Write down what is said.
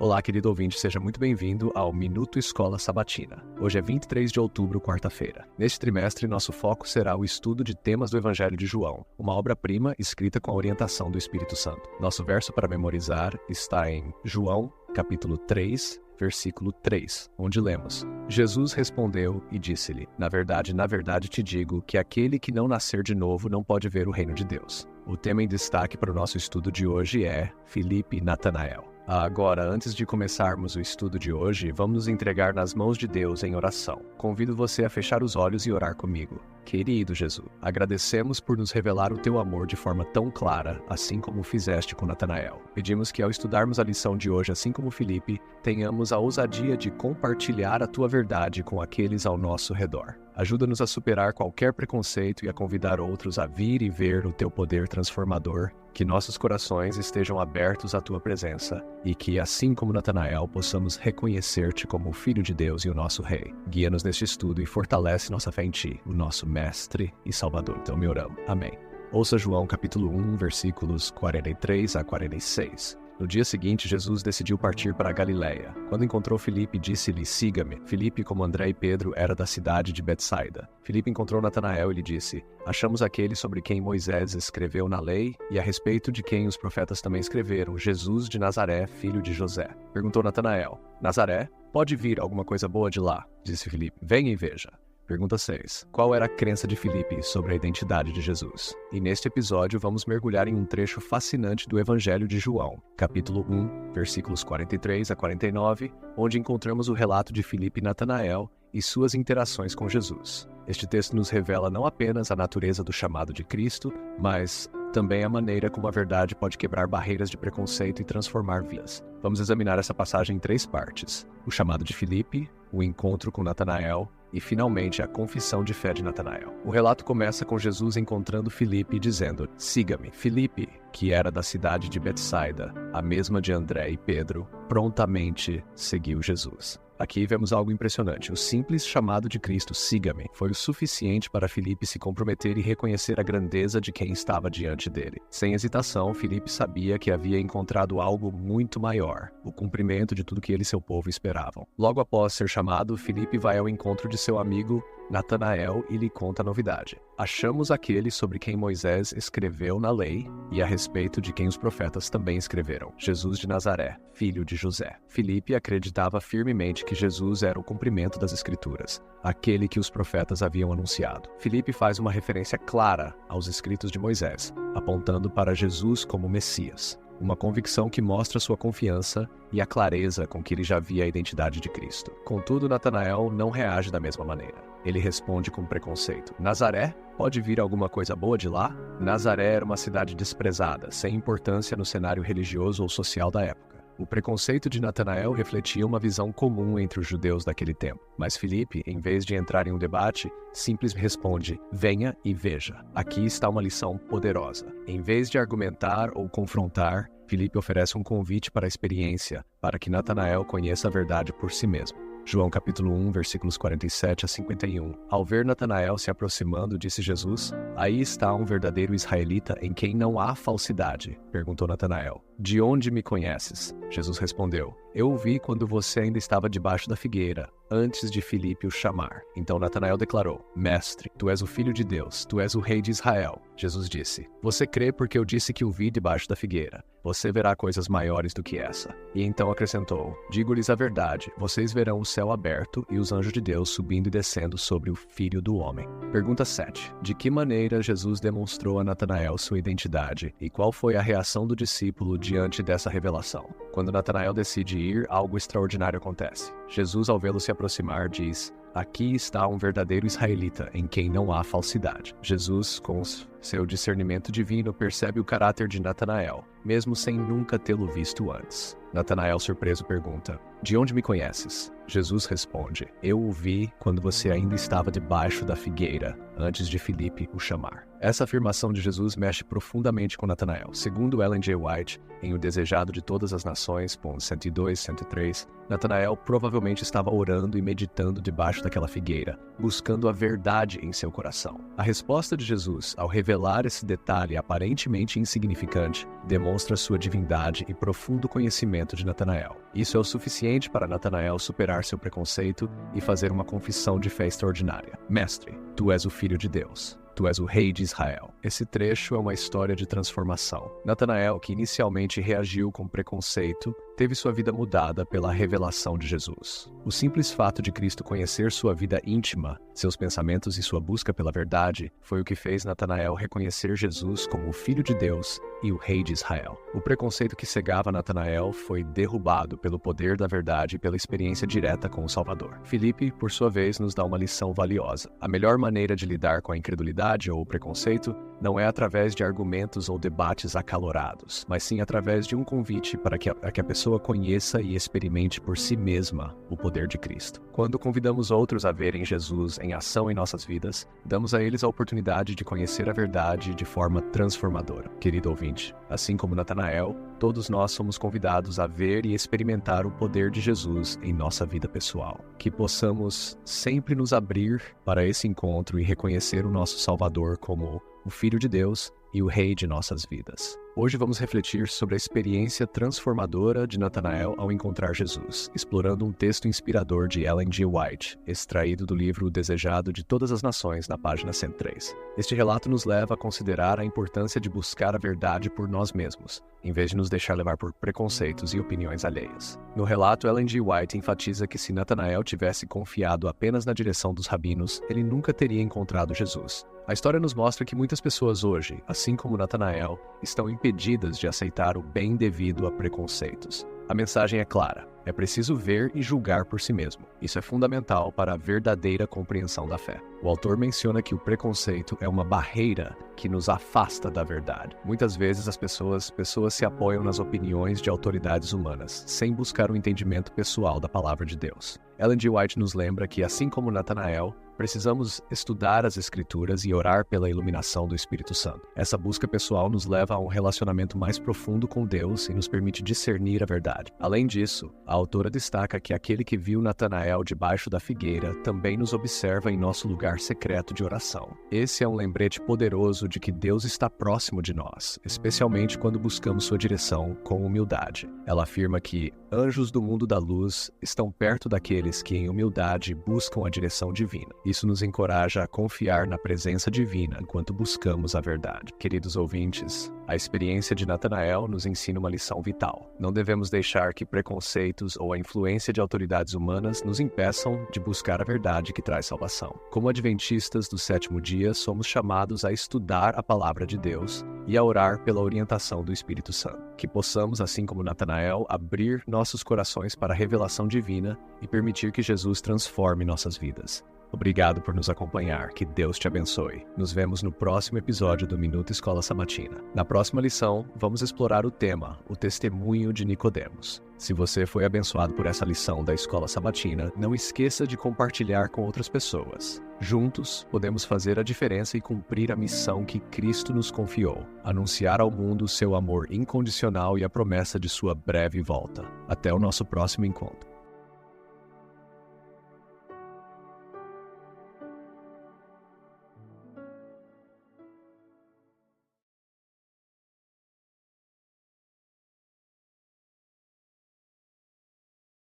Olá, querido ouvinte, seja muito bem-vindo ao Minuto Escola Sabatina. Hoje é 23 de outubro, quarta-feira. Neste trimestre, nosso foco será o estudo de temas do Evangelho de João, uma obra-prima escrita com a orientação do Espírito Santo. Nosso verso para memorizar está em João, capítulo 3, versículo 3, onde lemos: Jesus respondeu e disse-lhe: na verdade te digo que aquele que não nascer de novo não pode ver o reino de Deus. O tema em destaque para o nosso estudo de hoje é Filipe e Natanael. Agora, antes de começarmos o estudo de hoje, vamos nos entregar nas mãos de Deus em oração. Convido você a fechar os olhos e orar comigo. Querido Jesus, agradecemos por nos revelar o teu amor de forma tão clara, assim como fizeste com Natanael. Pedimos que ao estudarmos a lição de hoje, assim como Filipe, tenhamos a ousadia de compartilhar a tua verdade com aqueles ao nosso redor. Ajuda-nos a superar qualquer preconceito e a convidar outros a vir e ver o teu poder transformador, que nossos corações estejam abertos à tua presença e que, assim como Natanael, possamos reconhecer-te como o Filho de Deus e o nosso Rei. Guia-nos neste estudo e fortalece nossa fé em ti, o nosso Mestre e Salvador. Então me oramos. Amém. Ouça João capítulo 1, versículos 43 a 46. No dia seguinte, Jesus decidiu partir para a Galiléia. Quando encontrou Filipe, disse-lhe: siga-me. Filipe, como André e Pedro, era da cidade de Betsaida. Filipe encontrou Natanael e lhe disse: achamos aquele sobre quem Moisés escreveu na lei e a respeito de quem os profetas também escreveram, Jesus de Nazaré, filho de José. Perguntou Natanael: Nazaré? Pode vir alguma coisa boa de lá? Disse Filipe: venha e veja. Pergunta 6. Qual era a crença de Filipe sobre a identidade de Jesus? E neste episódio vamos mergulhar em um trecho fascinante do Evangelho de João, capítulo 1, versículos 43 a 49, onde encontramos o relato de Filipe e Natanael e suas interações com Jesus. Este texto nos revela não apenas a natureza do chamado de Cristo, mas também a maneira como a verdade pode quebrar barreiras de preconceito e transformar vidas. Vamos examinar essa passagem em 3 partes: o chamado de Filipe, o encontro com Natanael e, finalmente, a confissão de fé de Natanael. O relato começa com Jesus encontrando Filipe e dizendo: siga-me. Filipe, que era da cidade de Betsaida, a mesma de André e Pedro, prontamente seguiu Jesus. Aqui vemos algo impressionante. O simples chamado de Cristo, siga-me, foi o suficiente para Filipe se comprometer e reconhecer a grandeza de quem estava diante dele. Sem hesitação, Filipe sabia que havia encontrado algo muito maior, o cumprimento de tudo que ele e seu povo esperavam. Logo após ser chamado, Filipe vai ao encontro de seu amigo Natanael e lhe conta a novidade. Achamos aquele sobre quem Moisés escreveu na lei e a respeito de quem os profetas também escreveram, Jesus de Nazaré, filho de José. Filipe acreditava firmemente que Jesus era o cumprimento das Escrituras, aquele que os profetas haviam anunciado. Filipe faz uma referência clara aos escritos de Moisés, apontando para Jesus como Messias. Uma convicção que mostra sua confiança e a clareza com que ele já via a identidade de Cristo. Contudo, Natanael não reage da mesma maneira. Ele responde com preconceito: Nazaré? Pode vir alguma coisa boa de lá? Nazaré era uma cidade desprezada, sem importância no cenário religioso ou social da época. O preconceito de Natanael refletia uma visão comum entre os judeus daquele tempo. Mas Filipe, em vez de entrar em um debate, simplesmente responde: venha e veja. Aqui está uma lição poderosa. Em vez de argumentar ou confrontar, Filipe oferece um convite para a experiência, para que Natanael conheça a verdade por si mesmo. João capítulo 1, versículos 47 a 51. Ao ver Natanael se aproximando, disse Jesus: aí está um verdadeiro israelita em quem não há falsidade. Perguntou Natanael: de onde me conheces? Jesus respondeu: eu o vi quando você ainda estava debaixo da figueira, antes de Filipe o chamar. Então Natanael declarou: mestre, tu és o Filho de Deus, tu és o Rei de Israel. Jesus disse: você crê porque eu disse que o vi debaixo da figueira. Você verá coisas maiores do que essa. E então acrescentou: digo-lhes a verdade, vocês verão o céu aberto e os anjos de Deus subindo e descendo sobre o Filho do Homem. Pergunta 7. De que maneira Jesus demonstrou a Natanael sua identidade e qual foi a reação do discípulo diante dessa revelação? Quando Natanael decide ir, algo extraordinário acontece. Jesus, ao vê-lo se aproximar, diz: aqui está um verdadeiro israelita em quem não há falsidade. Jesus, com seu discernimento divino, percebe o caráter de Natanael, mesmo sem nunca tê-lo visto antes. Natanael, surpreso, pergunta: de onde me conheces? Jesus responde: eu o vi quando você ainda estava debaixo da figueira, antes de Filipe o chamar. Essa afirmação de Jesus mexe profundamente com Natanael. Segundo Ellen G. White, em O Desejado de Todas as Nações, pontos 102 e 103, Natanael provavelmente estava orando e meditando debaixo daquela figueira, buscando a verdade em seu coração. A resposta de Jesus, ao revelar revelar esse detalhe aparentemente insignificante demonstra sua divindade e profundo conhecimento de Natanael. Isso é o suficiente para Natanael superar seu preconceito e fazer uma confissão de fé extraordinária. Mestre, tu és o Filho de Deus. Tu és o Rei de Israel. Esse trecho é uma história de transformação. Natanael, que inicialmente reagiu com preconceito, teve sua vida mudada pela revelação de Jesus. O simples fato de Cristo conhecer sua vida íntima, seus pensamentos e sua busca pela verdade, foi o que fez Natanael reconhecer Jesus como o Filho de Deus e o Rei de Israel. O preconceito que cegava Natanael foi derrubado pelo poder da verdade e pela experiência direta com o Salvador. Filipe, por sua vez, nos dá uma lição valiosa. A melhor maneira de lidar com a incredulidade ou o preconceito não é através de argumentos ou debates acalorados, mas sim através de um convite para que a pessoa conheça e experimente por si mesma o poder de Cristo. Quando convidamos outros a verem Jesus em ação em nossas vidas, damos a eles a oportunidade de conhecer a verdade de forma transformadora. Querido ouvinte, assim como Natanael, todos nós somos convidados a ver e experimentar o poder de Jesus em nossa vida pessoal. Que possamos sempre nos abrir para esse encontro e reconhecer o nosso Salvador como o Filho de Deus e o Rei de nossas vidas. Hoje vamos refletir sobre a experiência transformadora de Natanael ao encontrar Jesus, explorando um texto inspirador de Ellen G. White, extraído do livro O Desejado de Todas as Nações, na página 103. Este relato nos leva a considerar a importância de buscar a verdade por nós mesmos, em vez de nos deixar levar por preconceitos e opiniões alheias. No relato, Ellen G. White enfatiza que se Natanael tivesse confiado apenas na direção dos rabinos, ele nunca teria encontrado Jesus. A história nos mostra que muitas pessoas hoje, assim como Natanael, estão impedidas de aceitar o bem devido a preconceitos. A mensagem é clara: é preciso ver e julgar por si mesmo. Isso é fundamental para a verdadeira compreensão da fé. O autor menciona que o preconceito é uma barreira que nos afasta da verdade. Muitas vezes as pessoas se apoiam nas opiniões de autoridades humanas, sem buscar o entendimento pessoal da palavra de Deus. Ellen G. White nos lembra que, assim como Natanael, precisamos estudar as Escrituras e orar pela iluminação do Espírito Santo. Essa busca pessoal nos leva a um relacionamento mais profundo com Deus e nos permite discernir a verdade. Além disso, a autora destaca que aquele que viu Natanael debaixo da figueira também nos observa em nosso lugar secreto de oração. Esse é um lembrete poderoso de que Deus está próximo de nós, especialmente quando buscamos sua direção com humildade. Ela afirma que anjos do mundo da luz estão perto daqueles que em humildade buscam a direção divina. Isso nos encoraja a confiar na presença divina enquanto buscamos a verdade. Queridos ouvintes, a experiência de Natanael nos ensina uma lição vital. Não devemos deixar que preconceitos ou a influência de autoridades humanas nos impeçam de buscar a verdade que traz salvação. Como adventistas do sétimo dia, somos chamados a estudar a palavra de Deus e a orar pela orientação do Espírito Santo. Que possamos, assim como Natanael, abrir nossos corações para a revelação divina e permitir que Jesus transforme nossas vidas. Obrigado por nos acompanhar. Que Deus te abençoe. Nos vemos no próximo episódio do Minuto Escola Sabatina. Na próxima lição, vamos explorar o tema, o testemunho de Nicodemos. Se você foi abençoado por essa lição da Escola Sabatina, não esqueça de compartilhar com outras pessoas. Juntos, podemos fazer a diferença e cumprir a missão que Cristo nos confiou: anunciar ao mundo seu amor incondicional e a promessa de sua breve volta. Até o nosso próximo encontro.